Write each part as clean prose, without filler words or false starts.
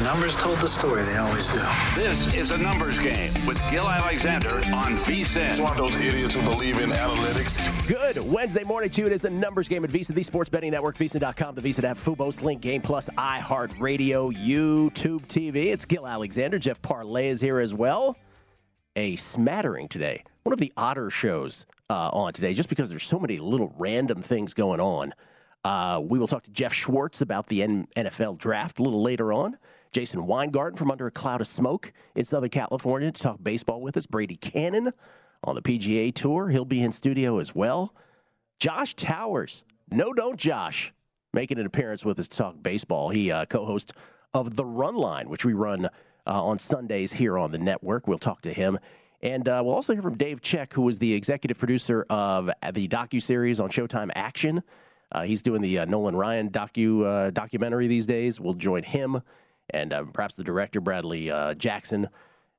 numbers told the story. They always do. This is A Numbers Game with Gill Alexander on VSiN. It's one of those idiots who believe in analytics. Good Wednesday morning to you. It is A Numbers Game at VSiN, the sports betting network, VSiN.com, the VSiN app, Fubo, Link, Game Plus, iHeartRadio, YouTube TV. It's Gill Alexander. Jeff Parles is here as well. A smattering today. One of the odder shows on today, just because there's so many little random things going on. We will talk to Jeff Schwartz about the NFL draft a little later on. Jason Weingarten from Under a Cloud of Smoke in Southern California to talk baseball with us. Brady Cannon on the PGA Tour. He'll be in studio as well. Josh Towers. No, don't Josh. Making an appearance with us to talk baseball. He co-host of The Run Line, which we run on Sundays here on the network. We'll talk to him. And we'll also hear from Dave Check, who was the executive producer of the docuseries on Showtime Action. He's doing the Nolan Ryan documentary these days. We'll join him and perhaps the director, Bradley Jackson,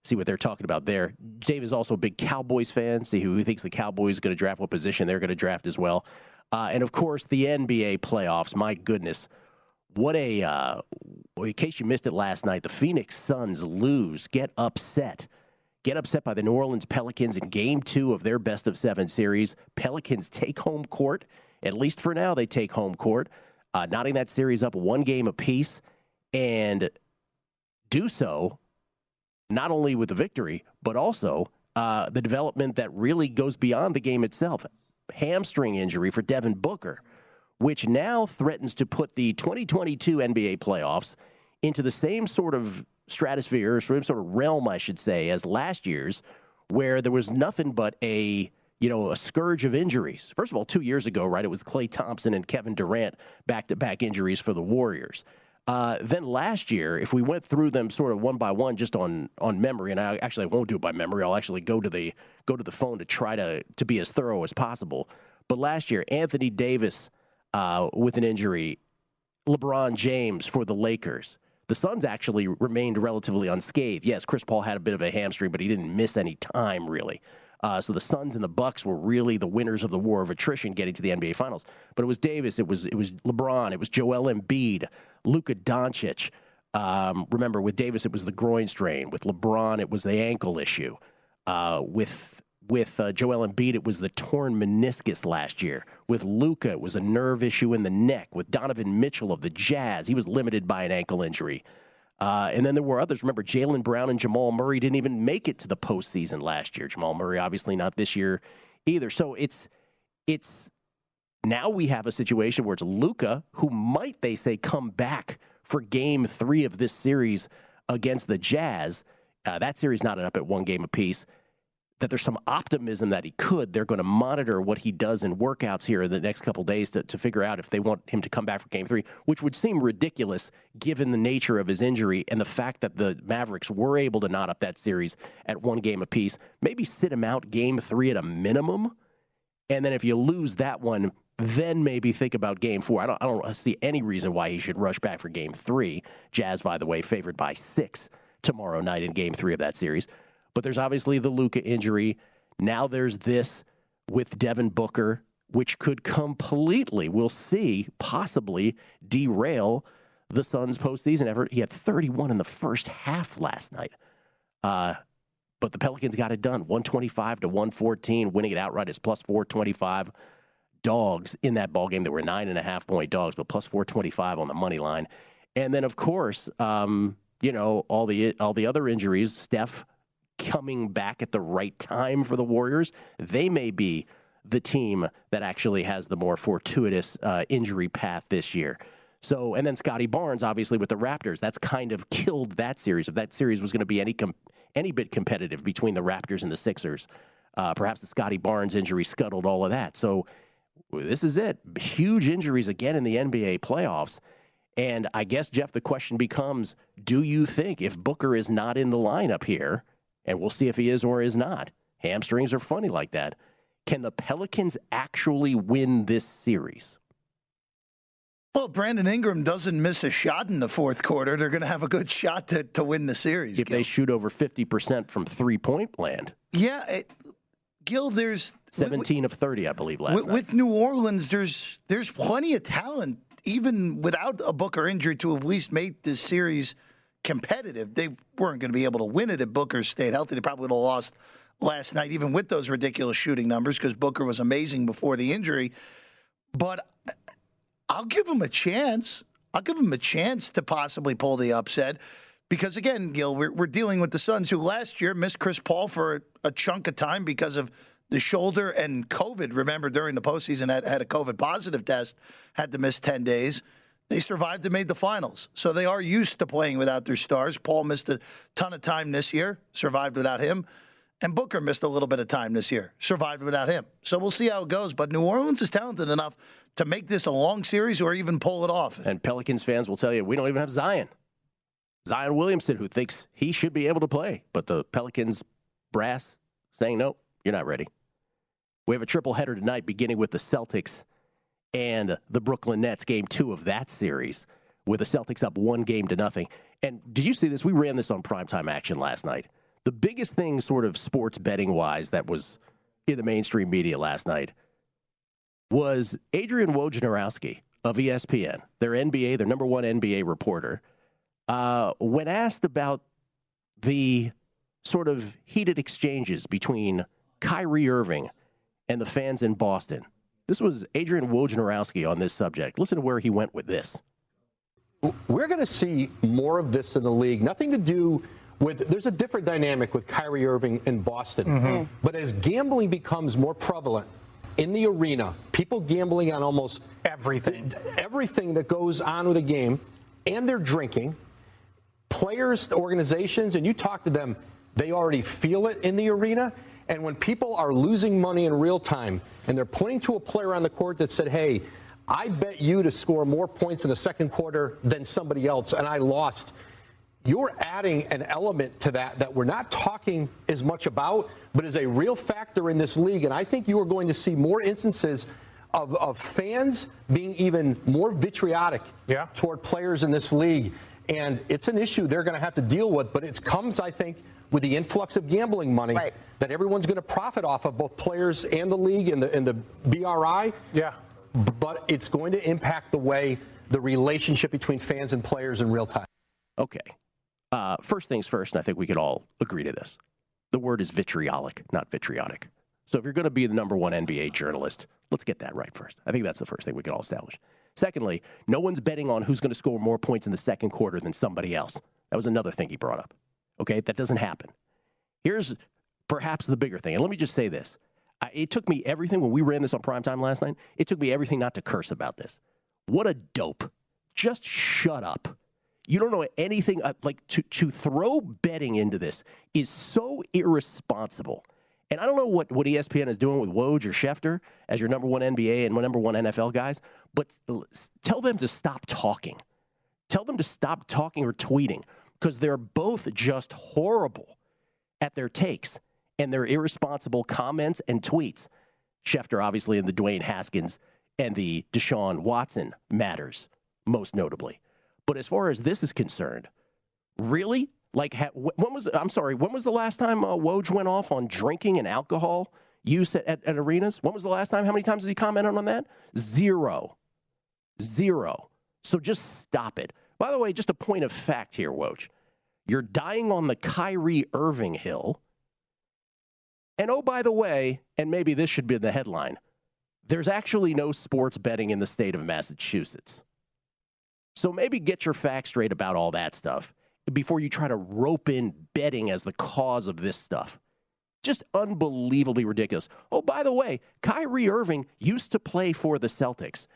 see what they're talking about there. Dave is also a big Cowboys fan, see who thinks the Cowboys are going to draft, what position they're going to draft as well. And, of course, the NBA playoffs. My goodness. What a in case you missed it last night, the Phoenix Suns lose, get upset by the New Orleans Pelicans in Game 2 of their best-of-7 series. Pelicans take home court. At least for now, they take home court, knotting that series up one game apiece, and do so not only with the victory, but also the development that really goes beyond the game itself. Hamstring injury for Devin Booker, which now threatens to put the 2022 NBA playoffs into the same sort of stratosphere, same sort of realm, I should say, as last year's, where there was nothing but a scourge of injuries. First of all, 2 years ago, right, it was Klay Thompson and Kevin Durant back-to-back injuries for the Warriors. Then last year, if we went through them sort of one by one, just on memory, and I won't do it by memory. I'll actually go to the phone to try to be as thorough as possible. But last year, Anthony Davis with an injury, LeBron James for the Lakers. The Suns actually remained relatively unscathed. Yes, Chris Paul had a bit of a hamstring, but he didn't miss any time really. So the Suns and the Bucks were really the winners of the war of attrition getting to the NBA Finals. But it was Davis, it was LeBron, it was Joel Embiid, Luka Doncic. Remember, with Davis, it was the groin strain. With LeBron, it was the ankle issue. With Joel Embiid, it was the torn meniscus last year. With Luka, it was a nerve issue in the neck. With Donovan Mitchell of the Jazz, he was limited by an ankle injury. And then there were others. Remember, Jaylen Brown and Jamal Murray didn't even make it to the postseason last year. Jamal Murray, obviously not this year either. So it's now we have a situation where it's Luka, who might, they say, come back for Game 3 of this series against the Jazz. That series knotted up at one game apiece. That there's some optimism that he could. They're going to monitor what he does in workouts here in the next couple of days to figure out if they want him to come back for Game 3, which would seem ridiculous given the nature of his injury and the fact that the Mavericks were able to knot up that series at one game apiece. Maybe sit him out Game 3 at a minimum, and then if you lose that one, then maybe think about Game 4. I don't see any reason why he should rush back for Game 3. Jazz, by the way, favored by 6 tomorrow night in Game 3 of that series. But there's obviously the Luka injury. Now there's this with Devin Booker, which could completely, we'll see, possibly derail the Suns' postseason effort. He had 31 in the first half last night. But the Pelicans got it done, 125-114, winning it outright as plus 425 dogs in that ballgame. There were 9.5-point dogs, but plus 425 on the money line. And then, of course, all the other injuries, Steph coming back at the right time for the Warriors, they may be the team that actually has the more fortuitous injury path this year. So, and then Scotty Barnes, obviously, with the Raptors, that's kind of killed that series. If that series was going to be any bit competitive between the Raptors and the Sixers, perhaps the Scotty Barnes injury scuttled all of that. So this is it. Huge injuries again in the NBA playoffs. And I guess, Jeff, the question becomes, do you think if Booker is not in the lineup here, and we'll see if he is or is not. Hamstrings are funny like that. Can the Pelicans actually win this series? Well, Brandon Ingram doesn't miss a shot in the fourth quarter. They're going to have a good shot to win the series. If they shoot over 50% from three-point land. Yeah. Gill, there's 17 of 30, I believe, last night. With New Orleans, there's plenty of talent, even without a Booker injury, to at least make this series competitive. They weren't going to be able to win it if Booker stayed healthy. They probably would have lost last night, even with those ridiculous shooting numbers, because Booker was amazing before the injury. But I'll give them a chance. I'll give them a chance to possibly pull the upset. Because, again, Gil, we're dealing with the Suns, who last year missed Chris Paul for a chunk of time because of the shoulder and COVID. Remember, during the postseason, had a COVID-positive test, had to miss 10 days. They survived and made the finals. So they are used to playing without their stars. Paul missed a ton of time this year, survived without him. And Booker missed a little bit of time this year, survived without him. So we'll see how it goes. But New Orleans is talented enough to make this a long series or even pull it off. And Pelicans fans will tell you, we don't even have Zion Williamson, who thinks he should be able to play. But the Pelicans brass saying, no, you're not ready. We have a triple header tonight, beginning with the Celtics and the Brooklyn Nets, game 2 of that series, with the Celtics up 1-0. And did you see this? We ran this on primetime action last night. The biggest thing sort of sports betting-wise that was in the mainstream media last night was Adrian Wojnarowski of ESPN, their number one NBA reporter, when asked about the sort of heated exchanges between Kyrie Irving and the fans in Boston. This was Adrian Wojnarowski on this subject. Listen to where he went with this. We're going to see more of this in the league. Nothing to do with, there's a different dynamic with Kyrie Irving in Boston. Mm-hmm. But as gambling becomes more prevalent in the arena, people gambling on almost everything that goes on with a game, and they're drinking, players, organizations, and you talk to them, they already feel it in the arena. And when people are losing money in real time and they're pointing to a player on the court that said, hey, I bet you to score more points in the second quarter than somebody else, and I lost, you're adding an element to that we're not talking as much about, but is a real factor in this league. And I think you are going to see more instances of fans being even more vitriolic toward players in this league. And it's an issue they're going to have to deal with, but it comes, I think, with the influx of gambling money that everyone's going to profit off of, both players and the league and the BRI. Yeah. But it's going to impact the way the relationship between fans and players in real time. Okay. First things first, and I think we can all agree to this. The word is vitriolic, not vitriotic. So if you're going to be the number one NBA journalist, let's get that right first. I think that's the first thing we can all establish. Secondly, no one's betting on who's going to score more points in the second quarter than somebody else. That was another thing he brought up. Okay, that doesn't happen. Here's perhaps the bigger thing. And let me just say this. It took me everything, when we ran this on primetime last night, it took me everything not to curse about this. What a dope. Just shut up. You don't know anything. To throw betting into this is so irresponsible. And I don't know what ESPN is doing with Woj or Schefter as your number one NBA and number one NFL guys, but tell them to stop talking. Tell them to stop talking or tweeting, because they're both just horrible at their takes and their irresponsible comments and tweets. Schefter, obviously, in the Dwayne Haskins and the Deshaun Watson matters, most notably. But as far as this is concerned, really? When was the last time Woj went off on drinking and alcohol use at arenas? When was the last time? How many times has he commented on that? Zero. So just stop it. By the way, just a point of fact here, Woj. You're dying on the Kyrie Irving hill. And oh, by the way, and maybe this should be the headline, there's actually no sports betting in the state of Massachusetts. So maybe get your facts straight about all that stuff before you try to rope in betting as the cause of this stuff. Just unbelievably ridiculous. Oh, by the way, Kyrie Irving used to play for the Celtics.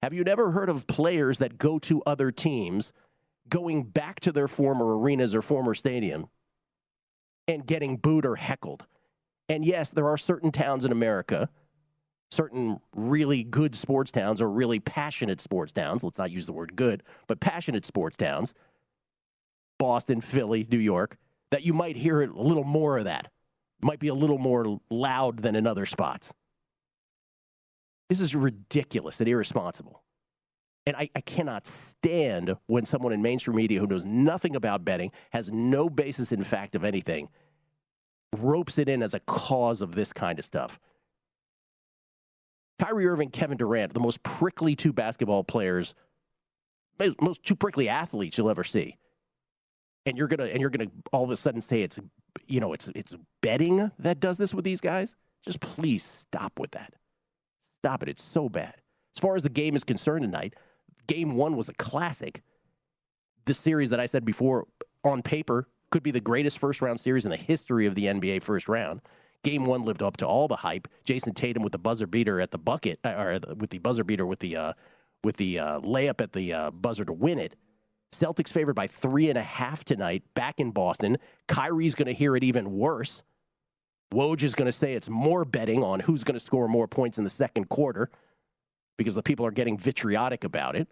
Have you never heard of players that go to other teams going back to their former arenas or former stadium and getting booed or heckled? And yes, there are certain towns in America, certain really good sports towns or really passionate sports towns, let's not use the word good, but passionate sports towns, Boston, Philly, New York, that you might hear a little more of that. Might be a little more loud than in other spots. This is ridiculous and irresponsible. And I cannot stand when someone in mainstream media who knows nothing about betting, has no basis in fact of anything, ropes it in as a cause of this kind of stuff. Kyrie Irving, Kevin Durant, the most prickly two basketball players, most two prickly athletes you'll ever see. and you're gonna all of a sudden say it's betting that does this with these guys. Just please stop with that. Stop it. It's so bad. As far as the game is concerned tonight, Game 1 was a classic. This series that I said before, on paper, could be the greatest first-round series in the history of the NBA first round. Game 1 lived up to all the hype. Jason Tatum with the buzzer beater at the bucket, or with the buzzer beater with the layup at the buzzer to win it. Celtics favored by 3.5 tonight, back in Boston. Kyrie's going to hear it even worse. Woj is going to say it's more betting on who's going to score more points in the second quarter because the people are getting vitriolic about it.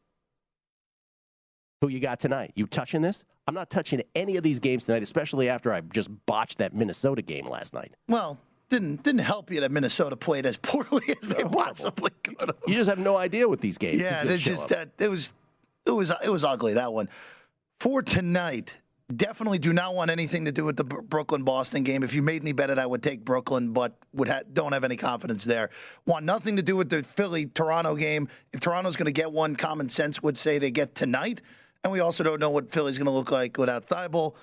Who you got tonight? You touching this? I'm not touching any of these games tonight, especially after I just botched that Minnesota game last night. Well, didn't help you that Minnesota played as poorly as they possibly could have. You just have no idea what these games. Yeah, it was ugly, that one. For tonight, definitely do not want anything to do with the Brooklyn-Boston game. If you made me bet it, I would take Brooklyn, but don't have any confidence there. Want nothing to do with the Philly-Toronto game. If Toronto's going to get one, common sense would say they get tonight. And we also don't know what Philly's going to look like without Thibault.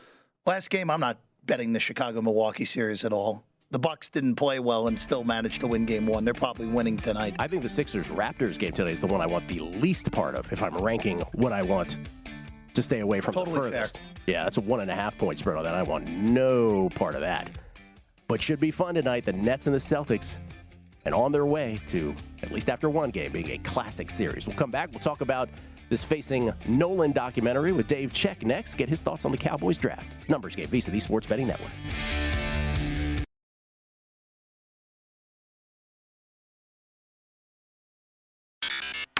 Last game, I'm not betting the Chicago-Milwaukee series at all. The Bucks didn't play well and still managed to win Game 1. They're probably winning tonight. I think the Sixers-Raptors game tonight is the one I want the least part of if I'm ranking what I want to stay away from totally the furthest. Fair. Yeah, that's a 1.5 point spread on that. I want no part of that. But should be fun tonight. The Nets and the Celtics, and on their way to, at least after one game, being a classic series. We'll come back. We'll talk about this Facing Nolan documentary with Dave Check next. Get his thoughts on the Cowboys draft. Numbers Game, VSiN, the Sports Betting Network.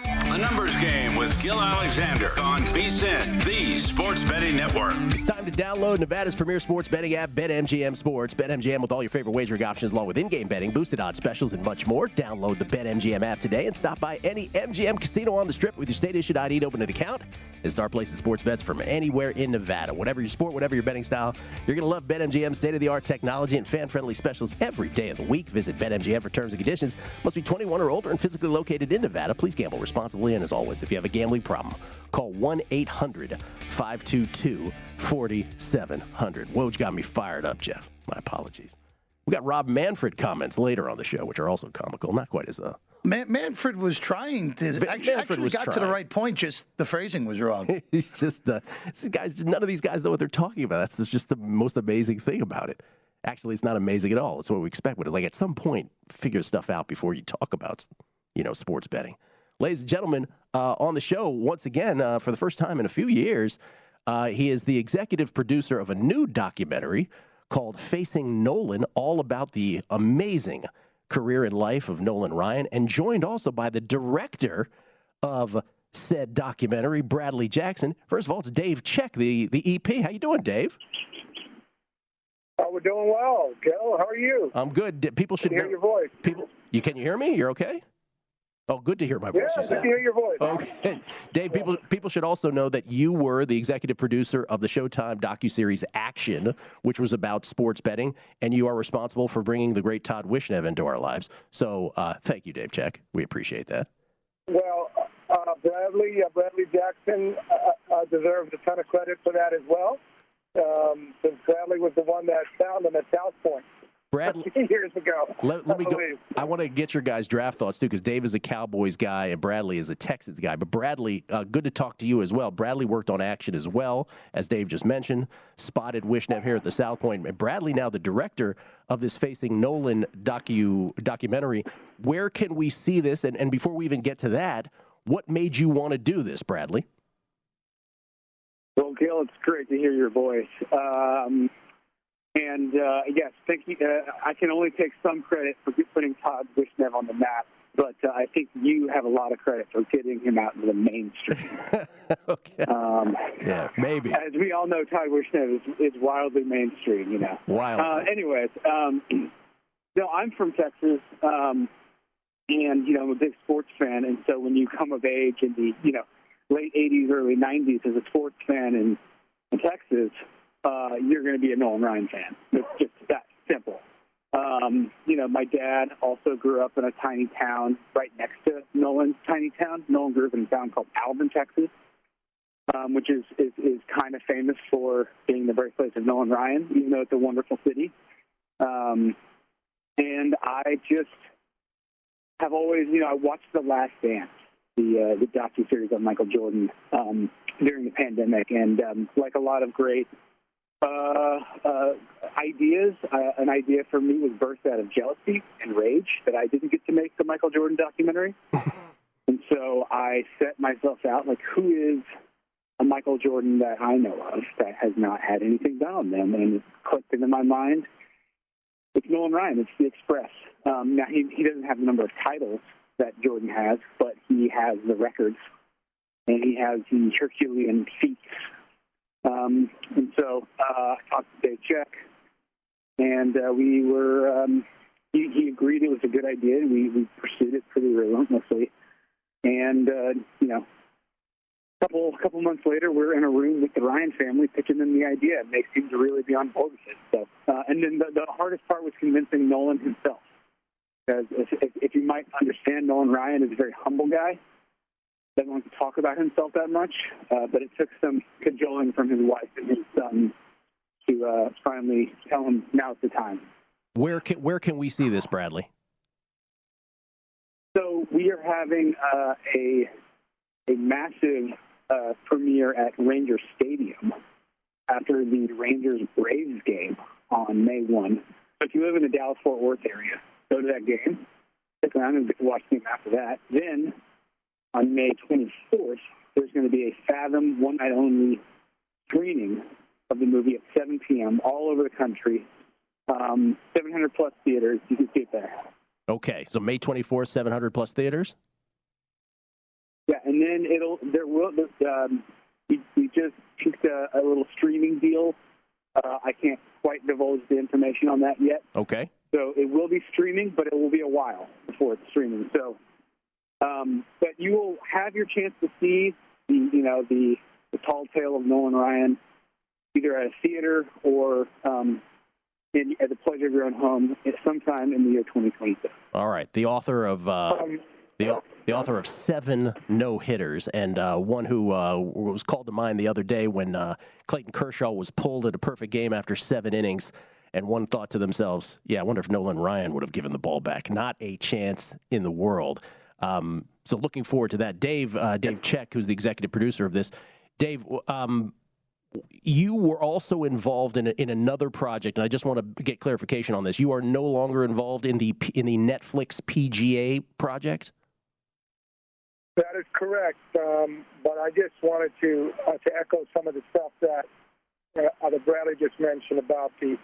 A Numbers Game with Gill Alexander on VSiN, the Sports Betting Network. It's time to download Nevada's premier sports betting app, BetMGM Sports. BetMGM with all your favorite wagering options, along with in-game betting, boosted odds specials, and much more. Download the BetMGM app today and stop by any MGM casino on the Strip with your state-issued ID to open an account and start placing sports bets from anywhere in Nevada. Whatever your sport, whatever your betting style, you're going to love BetMGM's state-of-the-art technology and fan-friendly specials every day of the week. Visit BetMGM for terms and conditions. Must be 21 or older and physically located in Nevada. Please gamble responsibly. And as always, if you have a gambling problem, call 1-800-522-4700. Woj got me fired up, Jeff. My apologies. We got Rob Manfred comments later on the show, which are also comical. Not quite as Manfred was trying to actually got to the right point. Just the phrasing was wrong. He's just guys. None of these guys know what they're talking about. That's just the most amazing thing about it. Actually, it's not amazing at all. It's what we expect. But it's like at some point, figure stuff out before you talk about, sports betting. Ladies and gentlemen, on the show, once again, for the first time in a few years, he is the executive producer of a new documentary called Facing Nolan, all about the amazing career and life of Nolan Ryan, and joined also by the director of said documentary, Bradley Jackson. First of all, it's Dave Check, the EP. How you doing, Dave? We're doing well. Gil, how are you? I'm good. People should hear your voice. Can you hear me? You're okay? Oh, good to hear my voice. Yeah, I can hear your voice. Okay. Dave, people should also know that you were the executive producer of the Showtime docuseries Action, which was about sports betting, and you are responsible for bringing the great Todd Wishnev into our lives. So thank you, Dave Check. We appreciate that. Well, Bradley Jackson deserves a ton of credit for that as well, since Bradley was the one that found him at South Point. Bradley, years ago. Let me go. I want to get your guys' draft thoughts, too, because Dave is a Cowboys guy and Bradley is a Texans guy. But Bradley, good to talk to you as well. Bradley worked on Action as well, as Dave just mentioned. Spotted Wishnev here at the South Point. And Bradley, now the director of this Facing Nolan documentary. Where can we see this? And before we even get to that, what made you want to do this, Bradley? Well, Gil, it's great to hear your voice. Yes, thank you. I can only take some credit for putting Todd Wishnev on the map, but I think you have a lot of credit for getting him out into the mainstream. Okay. Yeah, maybe. As we all know, Todd Wishnev is wildly mainstream, Wild. Anyways, I'm from Texas, and, I'm a big sports fan, and so when you come of age in the, late 80s, early 90s as a sports fan in Texas, you're going to be a Nolan Ryan fan. It's just that simple. My dad also grew up in a tiny town right next to Nolan's tiny town. Nolan grew up in a town called Alvin, Texas. which is kind of famous for being the birthplace of Nolan Ryan, even though it's a wonderful city. And I just have always, I watched The Last Dance, the docuseries of Michael Jordan during the pandemic, and like a lot of great ideas, an idea for me was birthed out of jealousy and rage that I didn't get to make the Michael Jordan documentary. And so I set myself out, like, who is a Michael Jordan that I know of that has not had anything done on them? And it clicked into my mind. It's Nolan Ryan. It's the Express. Now, he doesn't have the number of titles that Jordan has, but he has the records, and he has the Herculean feats. And so I talked to Dave Check, and we were he agreed it was a good idea, and we pursued it pretty relentlessly. And, a couple months later, we're in a room with the Ryan family pitching them the idea, and they seem to really be on board with it. So, and then the hardest part was convincing Nolan himself. Because if you might understand, Nolan Ryan is a very humble guy. Doesn't want to talk about himself that much, but it took some cajoling from his wife and his son to finally tell him now's the time. Where can we see this, Bradley? So we are having a massive premiere at Ranger Stadium after the Rangers-Braves game on May 1. So if you live in the Dallas-Fort Worth area, go to that game, stick around and watch the game after that. Then on May 24th, there's going to be a Fathom one-night-only screening of the movie at 7 p.m. all over the country, 700-plus theaters. You can see it there. Okay, so May 24th, 700-plus theaters? Yeah, and then we just inked a little streaming deal. I can't quite divulge the information on that yet. Okay. So it will be streaming, but it will be a while before it's streaming. So, but you will have your chance to see the tall tale of Nolan Ryan either at a theater or at the pleasure of your own home sometime in the year 2026. All right. The author of the author of 7 no-hitters, and one who was called to mind the other day when Clayton Kershaw was pulled at a perfect game after 7 innings, and one thought to themselves, yeah, I wonder if Nolan Ryan would have given the ball back. Not a chance in the world. So looking forward to that. Dave Check, who's the executive producer of this. Dave, you were also involved in another project, and I just want to get clarification on this. You are no longer involved in the Netflix PGA project? That is correct, but I just wanted to echo some of the stuff that Bradley just mentioned about the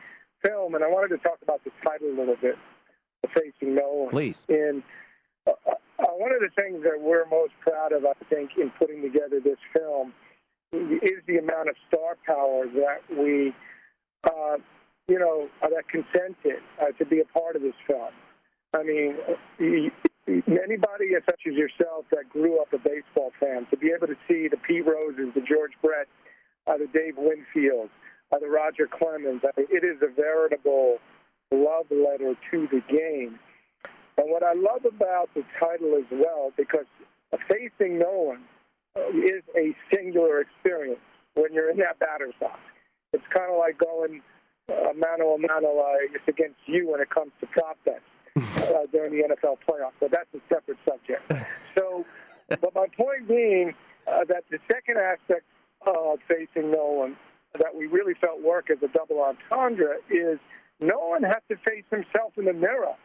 film, and I wanted to talk about the title a little bit, Facing Nolan. Please. And one of the things that we're most proud of, I think, in putting together this film is the amount of star power that we, that consented to be a part of this film. I mean, anybody such as yourself that grew up a baseball fan, to be able to see the Pete Roses, the George Brett, the Dave Winfield, the Roger Clemens, it is a veritable love letter to the game. And what I love about the title as well, because Facing Nolan is a singular experience when you're in that batter's box. It's kind of like going mano a mano against you when it comes to prop bets during the NFL playoffs. But that's a separate subject. So, but my point being that the second aspect of Facing Nolan that we really felt work as a double entendre is Nolan had to face himself in the mirror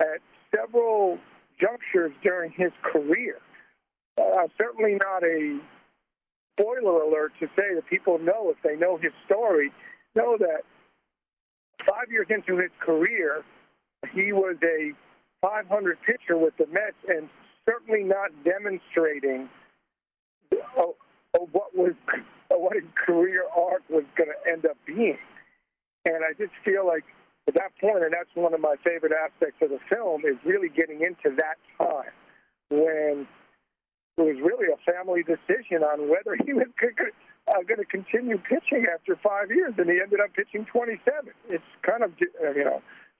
at several junctures during his career. Certainly not a spoiler alert to say that people know, if they know his story, know that 5 years into his career, he was a 500 pitcher with the Mets and certainly not demonstrating what his career arc was going to end up being. And I just feel like at that point, and that's one of my favorite aspects of the film, is really getting into that time when it was really a family decision on whether he was going to continue pitching after 5 years, and he ended up pitching 27. It's kind of,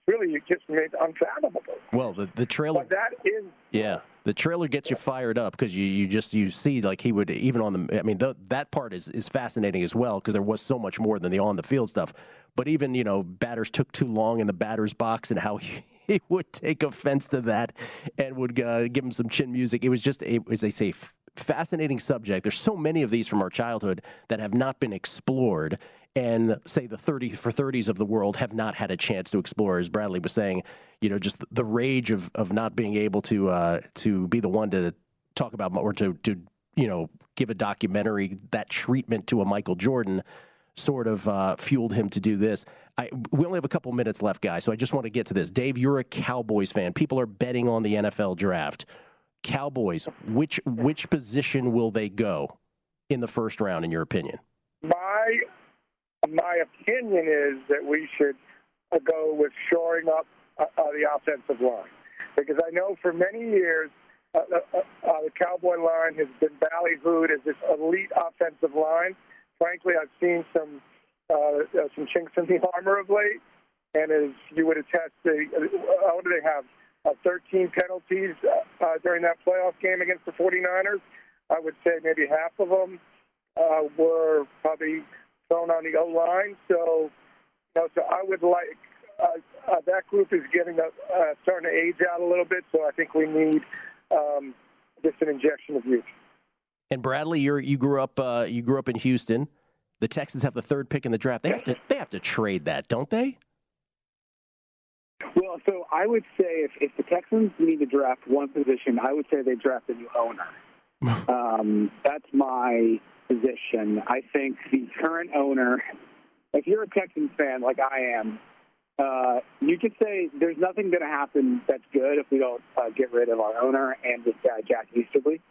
really just made unfathomable. Well, the trailer. But that is. Yeah. The trailer gets you fired up because you see like he would even on the. I mean, that part is fascinating as well because there was so much more than the on the field stuff. But even batters took too long in the batter's box and how he would take offense to that and would give him some chin music. It was as they say, fascinating subject. There's so many of these from our childhood that have not been explored. And say the 30 for 30s of the world have not had a chance to explore, as Bradley was saying, just the rage of not being able to be the one to talk about or to give a documentary that treatment to a Michael Jordan sort of fueled him to do this. We only have a couple minutes left, guys, so I just want to get to this. Dave, you're a Cowboys fan. People are betting on the NFL draft. Cowboys, which position will they go in the first round, in your opinion? My opinion is that we should go with shoring up the offensive line. Because I know for many years the Cowboy line has been ballyhooed as this elite offensive line. Frankly, I've seen some chinks in the armor of late. And as you would attest, what do they have? 13 penalties during that playoff game against the 49ers. I would say maybe half of them were probably thrown on the O-line. So I would like that group is starting to age out a little bit. So I think we need just an injection of youth. And Bradley, you grew up in Houston. The Texans have the third pick in the draft. They have to trade that, don't they? Well, so I would say if the Texans need to draft one position, I would say they draft a new owner. That's my position. I think the current owner, if you're a Texans fan like I am, you could say there's nothing going to happen that's good if we don't get rid of our owner and this guy, Jack Easterly.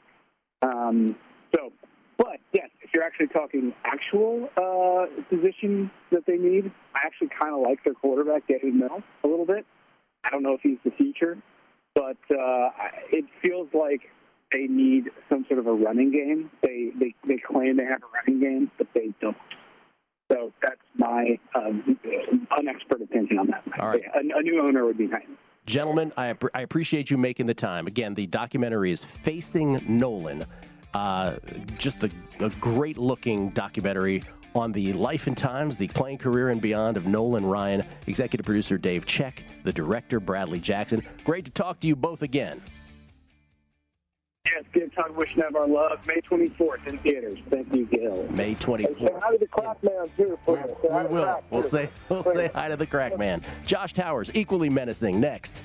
But yes, if you're actually talking actual positions that they need, I actually kind of like their quarterback, David Mills, a little bit. I don't know if he's the future, but it feels like they need some sort of a running game. They claim they have a running game, but they don't. So that's my unexpert opinion on that. All right. A new owner would be nice. Gentlemen, I appreciate you making the time. Again, the documentary is Facing Nolan. Just a great-looking documentary on the life and times, the playing career and beyond of Nolan Ryan, executive producer Dave Check, the director Bradley Jackson. Great to talk to you both again. Yes, good time. Wishing to have our love. May 24th in theaters. Thank you, Gill. May 24th. Say hi to the crack man, too. We will. We'll say hi to the crack man. Josh Towers, equally menacing, next.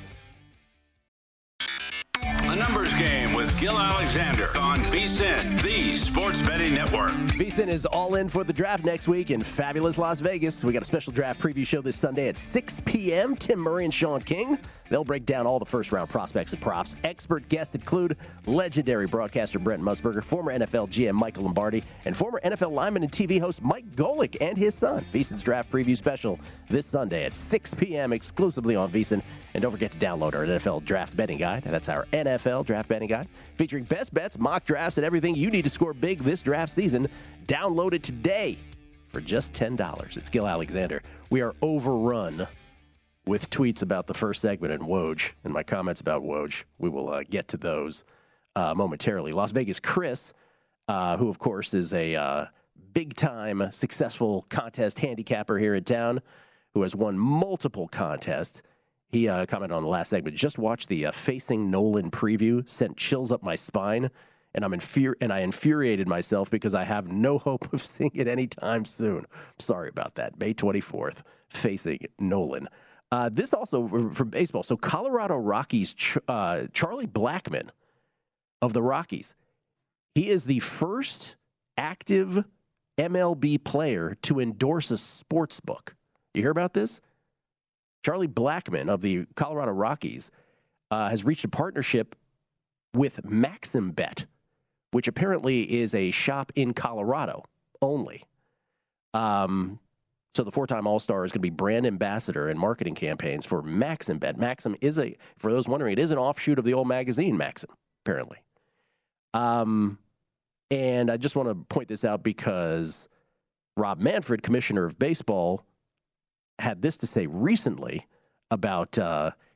A numbers game with Gill Alexander on VSiN, the Sports Betting Network. VSiN is all in for the draft next week in fabulous Las Vegas. We got a special draft preview show this Sunday at 6 p.m. Tim Murray and Sean King. They'll break down all the first-round prospects and props. Expert guests include legendary broadcaster Brent Musburger, former NFL GM Michael Lombardi, and former NFL lineman and TV host Mike Golick and his son. VSiN's draft preview special this Sunday at 6 p.m. exclusively on VSiN. And don't forget to download our NFL Draft Betting Guide. That's our NFL Draft Betting Guide, featuring best bets, mock drafts, and everything you need to score big this draft season. Download it today for just $10. It's Gill Alexander. We are overrun with tweets about the first segment and Woj, and my comments about Woj. We will get to those momentarily. Las Vegas Chris, who, of course, is a big-time successful contest handicapper here in town, who has won multiple contests. He commented on the last segment, just watched the Facing Nolan preview, sent chills up my spine, and I infuriated myself because I have no hope of seeing it anytime soon. Sorry about that. May 24th, Facing Nolan. This also from baseball. So Colorado Rockies, Charlie Blackmon of the Rockies, he is the first active MLB player to endorse a sports book. You hear about this? Charlie Blackmon of the Colorado Rockies has reached a partnership with MaximBet, which apparently is a shop in Colorado only. So the four-time All-Star is going to be brand ambassador and marketing campaigns for MaximBet. Maxim is for those wondering, it is an offshoot of the old magazine Maxim, apparently. And I just want to point this out because Rob Manfred, commissioner of baseball, had this to say recently about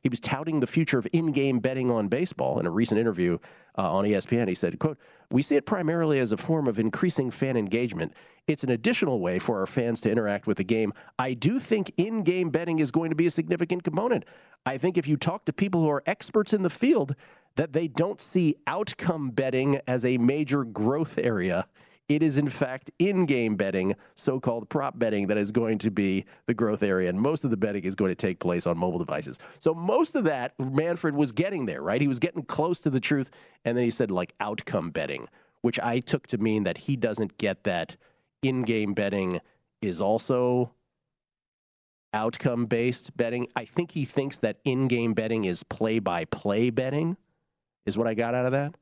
he was touting the future of in-game betting on baseball in a recent interview on ESPN. He said, quote, "We see it primarily as a form of increasing fan engagement. It's an additional way for our fans to interact with the game. I do think in-game betting is going to be a significant component. I think if you talk to people who are experts in the field, that they don't see outcome betting as a major growth area. It is, in fact, in-game betting, so-called prop betting, that is going to be the growth area, and most of the betting is going to take place on mobile devices." So most of that, Manfred was getting there, right? He was getting close to the truth, and then he said, like, outcome betting, which I took to mean that he doesn't get that in-game betting is also outcome-based betting. I think he thinks that in-game betting is play-by-play betting, is what I got out of that.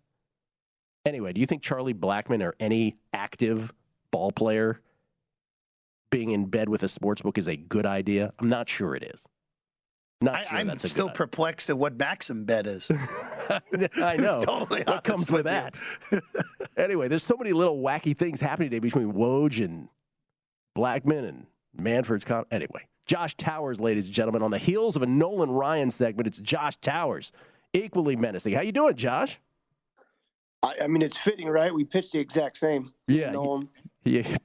Anyway, do you think Charlie Blackmon or any active ball player being in bed with a sportsbook is a good idea? I'm not sure it is. I'm still perplexed at what Maxim bet is. I know. Totally what comes with that? Anyway, there's so many little wacky things happening today between Woj and Blackmon and Manfred's anyway, Josh Towers, ladies and gentlemen, on the heels of a Nolan Ryan segment, it's Josh Towers, equally menacing. How you doing, Josh? I mean, it's fitting, right? We pitched the exact same. Yeah,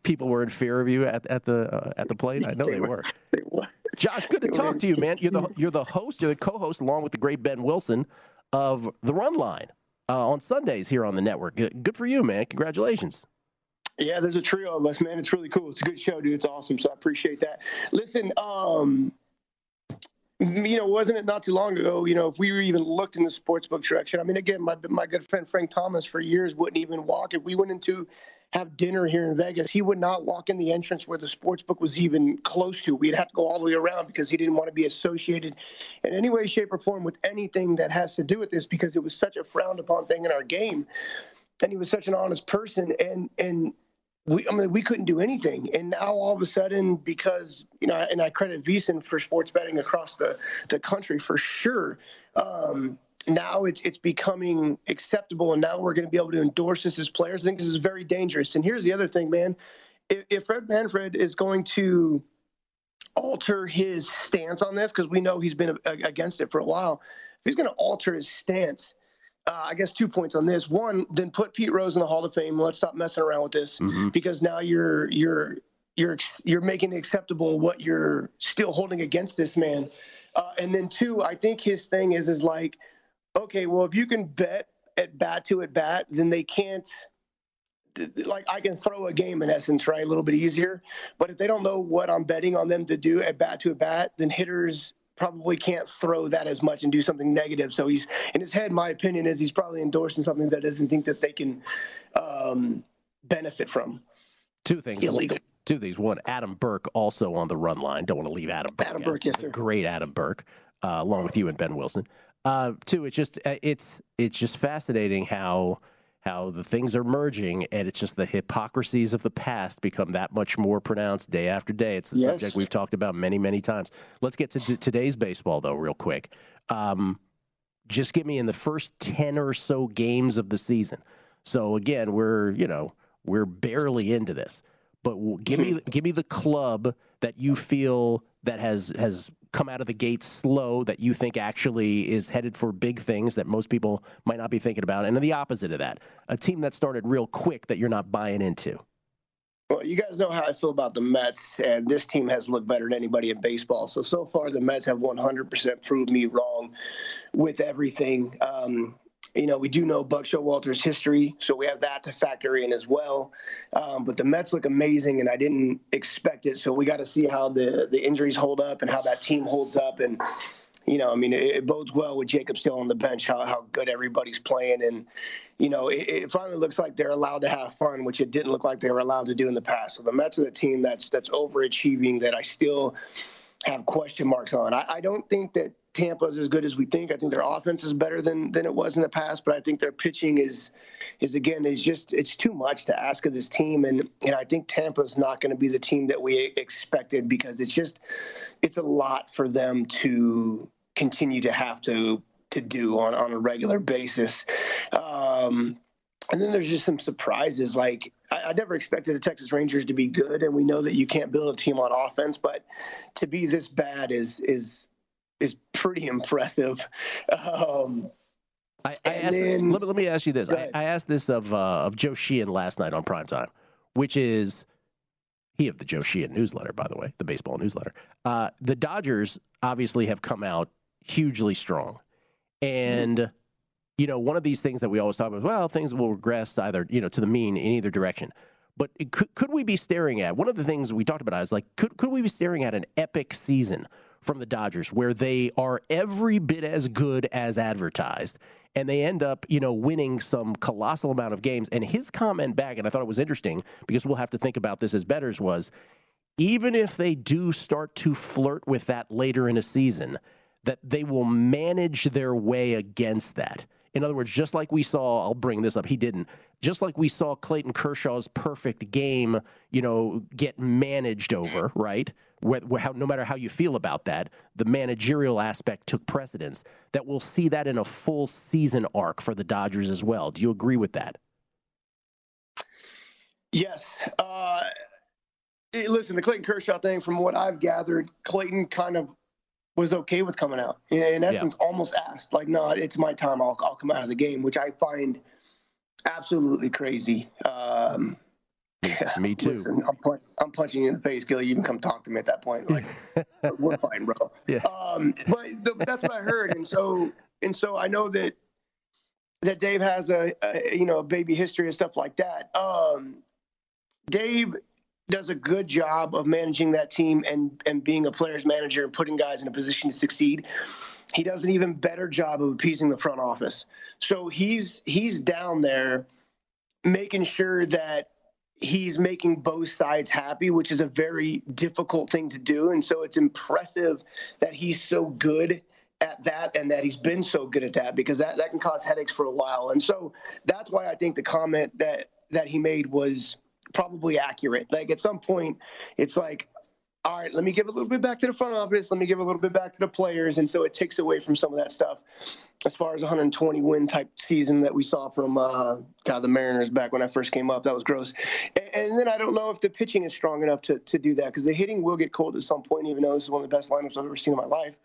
people were in fear of you at the plate. I know they were. They were. Josh, good to talk to you, man. You're the host. You're the co-host, along with the great Ben Wilson, of the Run Line on Sundays here on the network. Good for you, man. Congratulations. Yeah, there's a trio of us, man. It's really cool. It's a good show, dude. It's awesome. So I appreciate that. Listen, wasn't it not too long ago, if we even looked in the sportsbook direction, I mean, again, my good friend Frank Thomas for years wouldn't even walk. If we went into have dinner here in Vegas, he would not walk in the entrance where the sportsbook was even close to. We'd have to go all the way around because he didn't want to be associated in any way, shape, or form with anything that has to do with this, because it was such a frowned upon thing in our game. And he was such an honest person. And we couldn't do anything. And now all of a sudden, because, and I credit VSiN for sports betting across the country for sure. Now it's becoming acceptable, and now we're going to be able to endorse this as players. I think this is very dangerous. And here's the other thing, man. If Fred Manfred is going to alter his stance on this, because we know he's been against it for a while, if he's going to alter his stance, I guess 2 points on this. One, then put Pete Rose in the Hall of Fame. Let's stop messing around with this, because now you're making it acceptable what you're still holding against this man. And then 2, I think his thing is like, okay, well, if you can bet at bat to at bat, then they can't. Like, I can throw a game in essence, right? A little bit easier. But if they don't know what I'm betting on them to do at bat to at bat, then hitters probably can't throw that as much and do something negative. So he's, in his head, my opinion is he's probably endorsing something that doesn't think that they can benefit from. Two things. Illegal. 2 things. One, Adam Burke also on the Run Line. Don't want to leave Adam Burke. Adam Burke, yes, sir. Great Adam Burke, along with you and Ben Wilson. 2, it's just fascinating how the things are merging, and it's just the hypocrisies of the past become that much more pronounced day after day. It's the subject we've talked about many, many times. Let's get to today's baseball, though, real quick. Just give me in the first 10 or so games of the season. So again, we're barely into this, but give me the club that you feel that has come out of the gate slow, that you think actually is headed for big things that most people might not be thinking about, and then the opposite of that, a team that started real quick that you're not buying into. Well, you guys know how I feel about the Mets, and this team has looked better than anybody in baseball. So far, the Mets have 100% proved me wrong with everything. We do know Buck Showalter's history, so we have that to factor in as well. But the Mets look amazing, and I didn't expect it. So we got to see how the injuries hold up and how that team holds up. And, it bodes well with Jacob still on the bench, how good everybody's playing. And, it finally looks like they're allowed to have fun, which it didn't look like they were allowed to do in the past. So the Mets are the team that's overachieving that I still have question marks on. I don't think that Tampa's as good as we think. I think their offense is better than it was in the past, but I think their pitching is it's too much to ask of this team. And I think Tampa's not going to be the team that we expected, because it's a lot for them to continue to have to do on a regular basis. And then there's just some surprises. Like, I never expected the Texas Rangers to be good, and we know that you can't build a team on offense, but to be this bad is pretty impressive. Let me ask you this. I asked this of Joe Sheehan last night on Primetime, which is he of the Joe Sheehan newsletter, by the way, the baseball newsletter. The Dodgers obviously have come out hugely strong. And, one of these things that we always talk about is, well, things will regress either, to the mean in either direction. But could we be staring at, one of the things we talked about is like, could we be staring at an epic season from the Dodgers where they are every bit as good as advertised and they end up, winning some colossal amount of games? And his comment back, and I thought it was interesting because we'll have to think about this as bettors, was even if they do start to flirt with that later in a season, that they will manage their way against that. In other words, just like we saw, I'll bring this up, he didn't, just like we saw Clayton Kershaw's perfect game, get managed over, right? No matter how you feel about that, the managerial aspect took precedence, that we'll see that in a full season arc for the Dodgers as well. Do you agree with that? Yes. Listen, the Clayton Kershaw thing, from what I've gathered, Clayton kind of was okay with coming out. In essence, almost asked, like, no, it's my time. I'll come out of the game, which I find absolutely crazy. Me too. Listen, I'm punching you in the face, Gill. You can come talk to me at that point. Like, we're fine, bro. Yeah. But that's what I heard, and so I know that Dave has a baby history and stuff like that. Dave does a good job of managing that team and being a player's manager and putting guys in a position to succeed. He does an even better job of appeasing the front office. So he's down there making sure that he's making both sides happy, which is a very difficult thing to do. And so it's impressive that he's so good at that and that he's been so good at that, because that can cause headaches for a while. And so that's why I think the comment that he made was probably accurate. Like, at some point, it's like, all right, let me give a little bit back to the front office. Let me give a little bit back to the players. And so it takes away from some of that stuff as far as 120 win type season that we saw from the Mariners back when I first came up. That was gross. And then I don't know if the pitching is strong enough to do that, because the hitting will get cold at some point, even though this is one of the best lineups I've ever seen in my life.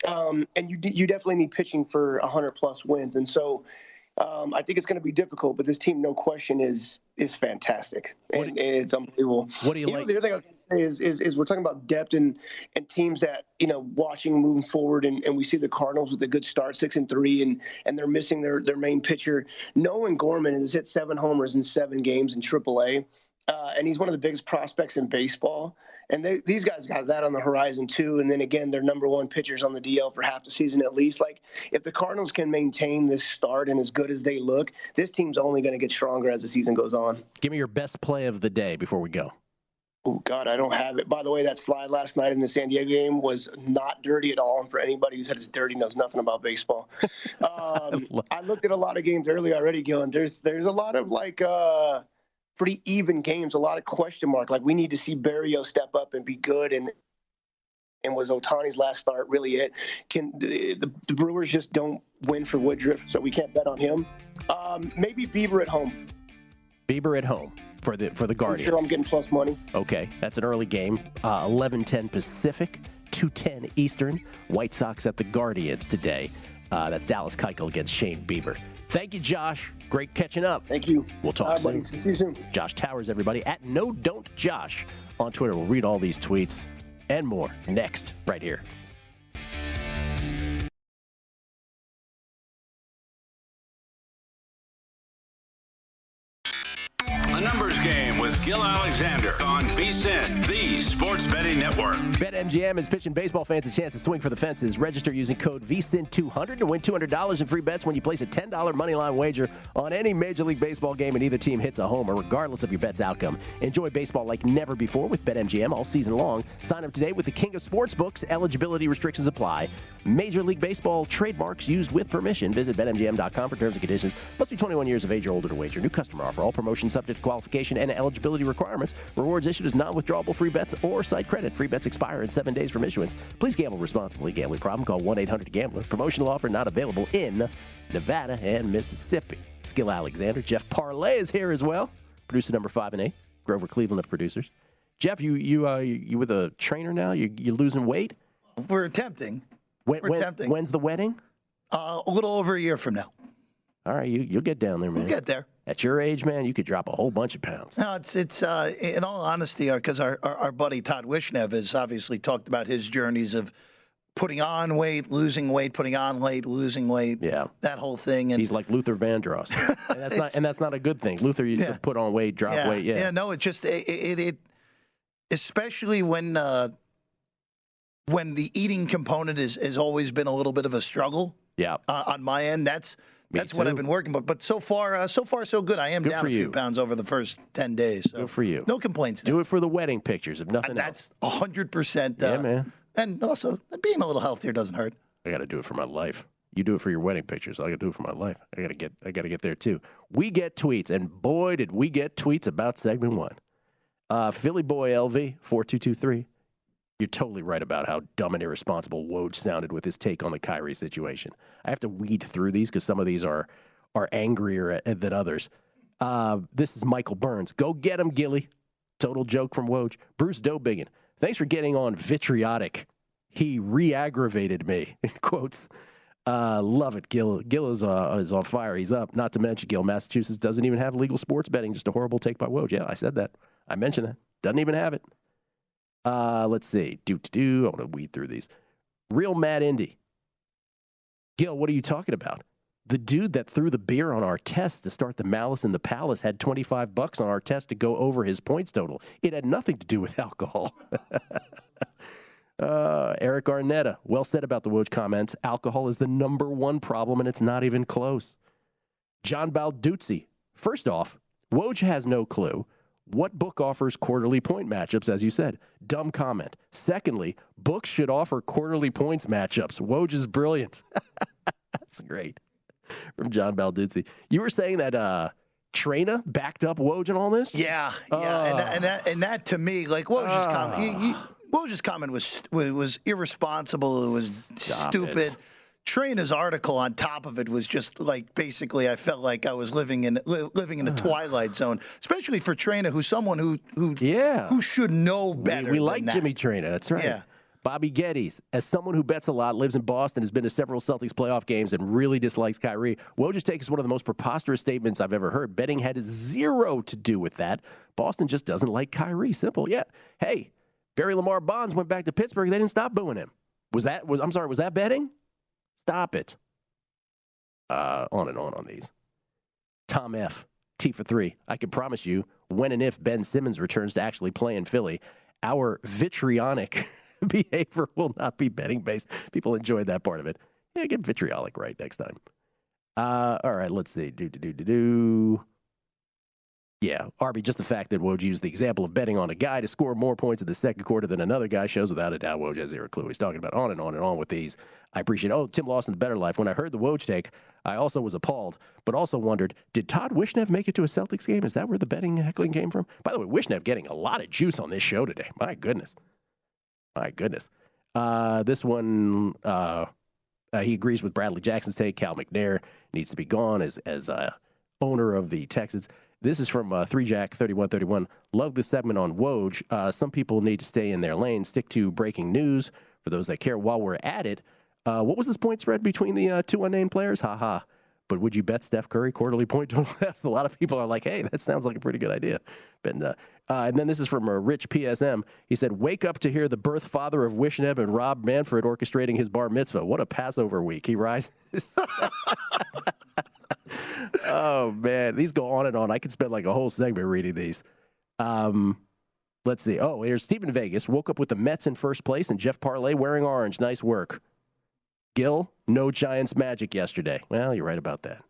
And you definitely need pitching for 100+ wins. And so I think it's going to be difficult, but this team, no question, is fantastic. And it's unbelievable. What do you like? The other thing I was going to say is we're talking about depth and teams that, watching moving forward, and we see the Cardinals with a good start, 6-3, and they're missing their main pitcher. Nolan Gorman has hit 7 homers in 7 games in AAA, and he's one of the biggest prospects in baseball. And these guys got that on the horizon too. And then again, they're number 1 pitchers on the DL for half the season at least. Like, if the Cardinals can maintain this start and as good as they look, this team's only going to get stronger as the season goes on. Give me your best play of the day before we go. Oh, God, I don't have it. By the way, that slide last night in the San Diego game was not dirty at all. And for anybody who said it's dirty, knows nothing about baseball. I looked at a lot of games earlier already, Gill, and there's a lot of pretty even games, a lot of question mark. Like, we need to see Barrio step up and be good. And was Ohtani's last start really it? Can the Brewers just don't win for Woodruff, so we can't bet on him? Maybe Bieber at home. Bieber at home for the Guardians. I'm sure I'm getting plus money. Okay, that's an early game. 11:10 Pacific, 2:10 Eastern. White Sox at the Guardians today. That's Dallas Keuchel against Shane Bieber. Thank you, Josh. Great catching up. Thank you. We'll talk soon. Buddy. See you soon. Josh Towers, everybody, at NoDon'tJosh on Twitter. We'll read all these tweets and more next, right here. A numbers game with Gill Alexander on VSiN, the Sports Betting Network. BetMGM is pitching baseball fans a chance to swing for the fences. Register using code VSiN200 to win $200 in free bets when you place a $10 moneyline wager on any Major League Baseball game and either team hits a homer, regardless of your bet's outcome. Enjoy baseball like never before with BetMGM all season long. Sign up today with the king of sportsbooks. Eligibility restrictions apply. Major League Baseball trademarks used with permission. Visit BetMGM.com for terms and conditions. Must be 21 years of age or older to wager. New customer offer. All promotions subject to qualification and eligibility requirements. Rewards issued as non-withdrawable free bets or site credit. Free bets expire in 7 days from issuance. Please gamble responsibly. Gambling problem? Call 1-800-GAMBLER. Promotional offer not available in Nevada and Mississippi. Gill Alexander. Jeff Parles is here as well. Producer number 5 and 8. Grover Cleveland of producers. Jeff, you with a trainer now? You losing weight? We're attempting. We're tempting. When's the wedding? A little over a year from now. All right, you'll get down there, man. We'll get there. At your age, man, you could drop a whole bunch of pounds. No, it's in all honesty, because our buddy Todd Wishnev has obviously talked about his journeys of putting on weight, losing weight, putting on weight, losing weight. Yeah, that whole thing. And he's like Luther Vandross, and that's not a good thing. Luther used to put on weight, drop weight. Yeah, no, it just it especially when the eating component has always been a little bit of a struggle. Yeah, on my end, that's what I've been working. But so far, so good. I am down a few pounds over the first 10 days. So good for you. No complaints. Do it for the wedding pictures, if nothing else. That's 100%. Yeah, man. And also, being a little healthier doesn't hurt. I got to do it for my life. You do it for your wedding pictures. I got to do it for my life. I got to get there too. We get tweets, and boy, did we get tweets about segment 1. Philly boy LV 4223. You're totally right about how dumb and irresponsible Woj sounded with his take on the Kyrie situation. I have to weed through these because some of these are angrier than others. This is Michael Burns. Go get him, Gilly. Total joke from Woj. Bruce Dobiggin. Thanks for getting on vitriotic. He re-aggravated me. In quotes. Love it, Gill. Gill is on fire. He's up. Not to mention, Gill, Massachusetts doesn't even have legal sports betting. Just a horrible take by Woj. Yeah, I said that. I mentioned that. Doesn't even have it. Let's see. I want to weed through these. Real Mad Indy. Gill, what are you talking about? The dude that threw the beer on our test to start the Malice in the Palace had $25 on our test to go over his points total. It had nothing to do with alcohol. Eric Arnetta, well said about the Woj comments. Alcohol is the number one problem, and it's not even close. John Balduzzi. First off, Woj has no clue. What book offers quarterly point matchups, as you said? Dumb comment. Secondly, books should offer quarterly points matchups. Woj is brilliant. That's great. From John Balduzzi. You were saying that Trina backed up Woj and all this? Yeah. And that to me, like Woj's comment, Woj's comment was irresponsible. It was stupid. Trina's article on top of it was just like basically I felt like I was living in a twilight zone, especially for Trina, who's someone who should know better. We like Jimmy Trina. That's right. Yeah. Bobby Geddes, as someone who bets a lot, lives in Boston, has been to several Celtics playoff games, and really dislikes Kyrie. Woj's take is one of the most preposterous statements I've ever heard. Betting had zero to do with that. Boston just doesn't like Kyrie. Simple. Yeah. Hey, Barry Lamar Bonds went back to Pittsburgh. They didn't stop booing him. Was that betting? Stop it. On and on these. Tom F. T for 3. I can promise you, when and if Ben Simmons returns to actually play in Philly, our vitrionic behavior will not be betting based. People enjoyed that part of it. Yeah, get vitriolic right next time. All right, let's see. Yeah, Arby, just the fact that Woj used the example of betting on a guy to score more points in the second quarter than another guy shows without a doubt Woj has zero clue. He's talking about on and on with these. I appreciate it. Oh, Tim Lawson, The Better Life. When I heard the Woj take, I also was appalled, but also wondered, did Todd Wishnev make it to a Celtics game? Is that where the betting heckling came from? By the way, Wishnev getting a lot of juice on this show today. My goodness. This one, he agrees with Bradley Jackson's take. Cal McNair needs to be gone as owner of the Texans. This is from 3Jack3131. Love this segment on Woj. Some people need to stay in their lane. Stick to breaking news for those that care. While we're at it, what was this point spread between the two unnamed players? Ha. But would you bet Steph Curry quarterly point total? A lot of people are like, hey, that sounds like a pretty good idea. And then this is from Rich PSM. He said, wake up to hear the birth father of Wishnev and Rob Manfred orchestrating his bar mitzvah. What a Passover week. He rises. Oh, man. These go on and on. I could spend like a whole segment reading these. Let's see. Oh, here's Stephen Vegas. Woke up with the Mets in first place and Jeff Parles wearing orange. Nice work. Gill, no Giants magic yesterday. Well, you're right about that.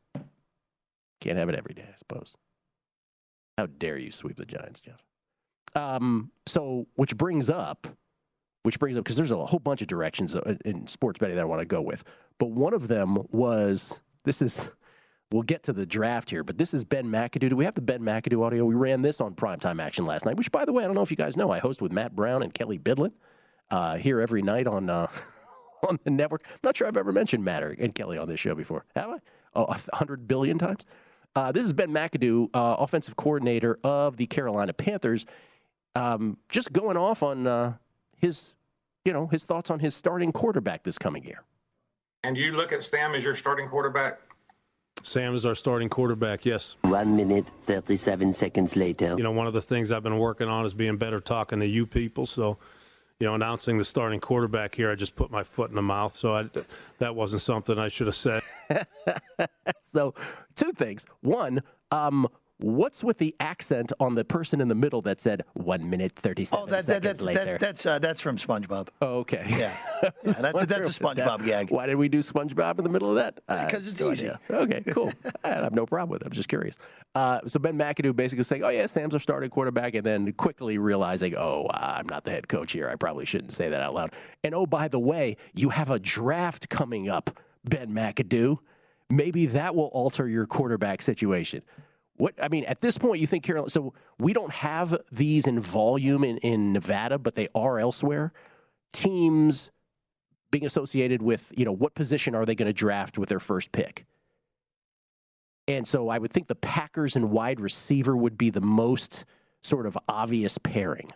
Can't have it every day, I suppose. How dare you sweep the Giants, Jeff? Which brings up, because there's a whole bunch of directions in sports betting that I want to go with. But one of them was, we'll get to the draft here, but this is Ben McAdoo. Do we have the Ben McAdoo audio? We ran this on Primetime Action last night, which, by the way, I don't know if you guys know, I host with Matt Brown and Kelly Bidlin here every night on the network. I'm not sure I've ever mentioned Matt and Kelly on this show before. Have I? 100 billion times? This is Ben McAdoo, offensive coordinator of the Carolina Panthers, just going off on his his thoughts on his starting quarterback this coming year. And you look at Sam as your starting quarterback? Sam is our starting quarterback, yes. 1 minute, 37 seconds later. One of the things I've been working on is being better talking to you people. So, announcing the starting quarterback here, I just put my foot in the mouth. So that wasn't something I should have said. So 2 things. One, what's with the accent on the person in the middle that said 1 minute, 37 seconds later? That's from SpongeBob. Oh, okay. Yeah. That's a SpongeBob gag. Why did we do SpongeBob in the middle of that? Because it's easy. Okay, cool. I have no problem with it. I'm just curious. So Ben McAdoo basically saying, oh, yeah, Sam's our starting quarterback, and then quickly realizing, I'm not the head coach here. I probably shouldn't say that out loud. And, oh, by the way, you have a draft coming up, Ben McAdoo. Maybe that will alter your quarterback situation. At this point, you think Carolina, so we don't have these in volume in Nevada, but they are elsewhere. Teams being associated with, what position are they going to draft with their first pick? And so I would think the Packers and wide receiver would be the most sort of obvious pairing.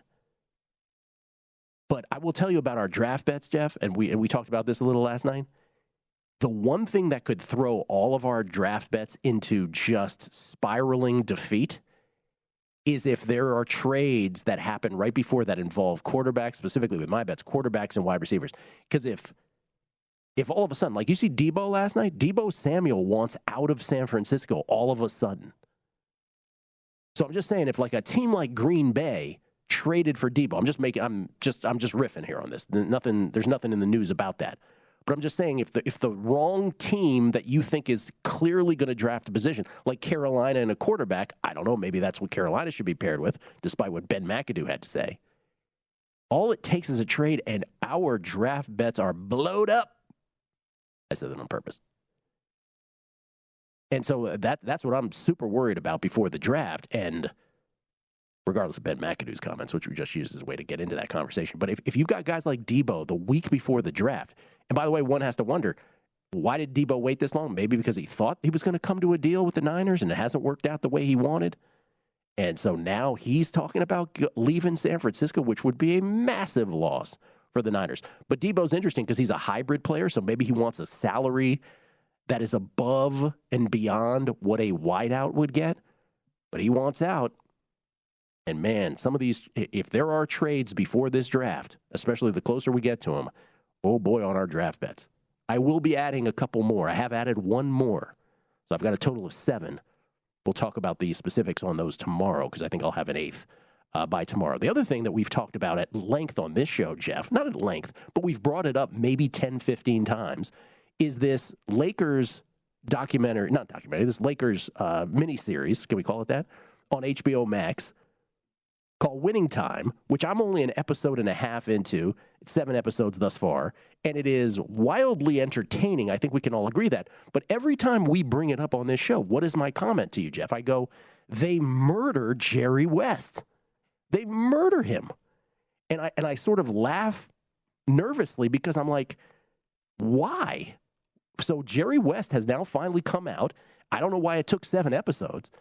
But I will tell you about our draft bets, Jeff, and we talked about this a little last night. The one thing that could throw all of our draft bets into just spiraling defeat is if there are trades that happen right before that involve quarterbacks, specifically with my bets, quarterbacks and wide receivers. Because if all of a sudden, like you see Deebo last night, Deebo Samuel wants out of San Francisco all of a sudden. So I'm just saying, if like a team like Green Bay traded for Deebo, I'm just riffing here on this. There's nothing in the news about that. But I'm just saying, if the wrong team that you think is clearly going to draft a position, like Carolina and a quarterback, I don't know, maybe that's what Carolina should be paired with, despite what Ben McAdoo had to say. All it takes is a trade, and our draft bets are blowed up. I said that on purpose. And so that's what I'm super worried about before the draft, and regardless of Ben McAdoo's comments, which we just used as a way to get into that conversation. But if you've got guys like Deebo the week before the draft, and by the way, one has to wonder, why did Deebo wait this long? Maybe because he thought he was going to come to a deal with the Niners and it hasn't worked out the way he wanted. And so now he's talking about leaving San Francisco, which would be a massive loss for the Niners. But Deebo's interesting because he's a hybrid player, so maybe he wants a salary that is above and beyond what a wideout would get. But he wants out. And man, some of these, if there are trades before this draft, especially the closer we get to them, oh boy, on our draft bets. I will be adding a couple more. I have added one more. So I've got a total of 7. We'll talk about the specifics on those tomorrow because I think I'll have an 8th by tomorrow. The other thing that we've talked about at length on this show, Jeff, not at length, but we've brought it up maybe 10, 15 times, is this Lakers this Lakers miniseries, can we call it that, on HBO Max, called Winning Time, which I'm only an episode and a half into. It's 7 episodes thus far, and it is wildly entertaining. I think we can all agree that. But every time we bring it up on this show, what is my comment to you, Jeff? I go, they murder Jerry West. They murder him. And I sort of laugh nervously because I'm like, why? So Jerry West has now finally come out. I don't know why it took 7 episodes,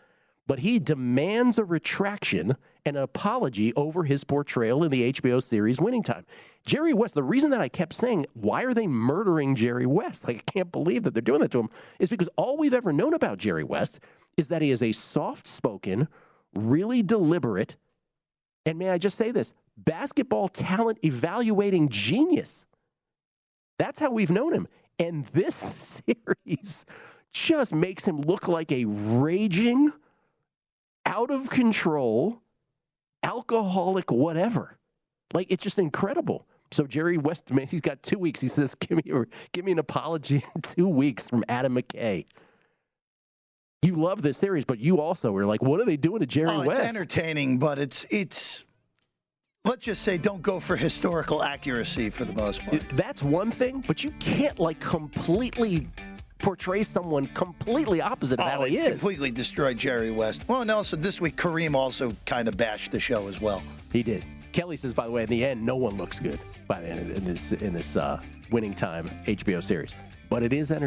but he demands a retraction and an apology over his portrayal in the HBO series Winning Time. Jerry West, the reason that I kept saying, why are they murdering Jerry West? Like, I can't believe that they're doing that to him, is because all we've ever known about Jerry West is that he is a soft-spoken, really deliberate, and may I just say this, basketball talent evaluating genius. That's how we've known him. And this series just makes him look like a raging, out of control, alcoholic, whatever. Like, it's just incredible. So Jerry West, man, he's got 2 weeks. He says, give me an apology in 2 weeks from Adam McKay. You love this series, but you also were like, what are they doing to Jerry West? It's entertaining, but it's let's just say don't go for historical accuracy for the most part. That's one thing, but you can't like completely portray someone completely opposite of how he is. Completely destroyed Jerry West. Well, and also this week, Kareem also kind of bashed the show as well. He did. Kelly says, by the way, in the end, no one looks good by the end in this Winning Time HBO series. But it is entertaining.